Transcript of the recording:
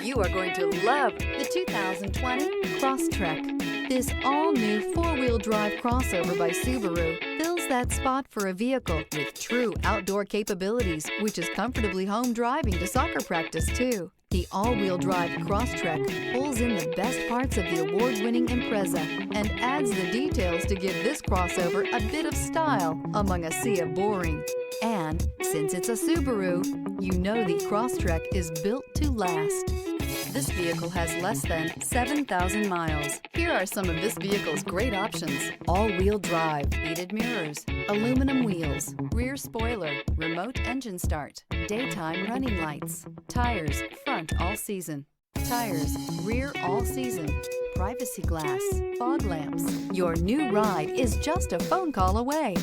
You are going to love the 2020 Crosstrek. This all-new four-wheel drive crossover by Subaru fills that spot for a vehicle with true outdoor capabilities, which is comfortably home driving to soccer practice too. The all-wheel drive Crosstrek pulls in the best parts of the award-winning Impreza and adds the details to give this crossover a bit of style among a sea of boring. And since it's a Subaru, you know the Crosstrek is built to last. This vehicle has less than 7,000 miles. Here are some of this vehicle's great options: all-wheel drive, heated mirrors, aluminum wheels, rear spoiler, remote engine start, daytime running lights, tires front all season, tires rear all season, privacy glass, fog lamps. Your new ride is just a phone call away.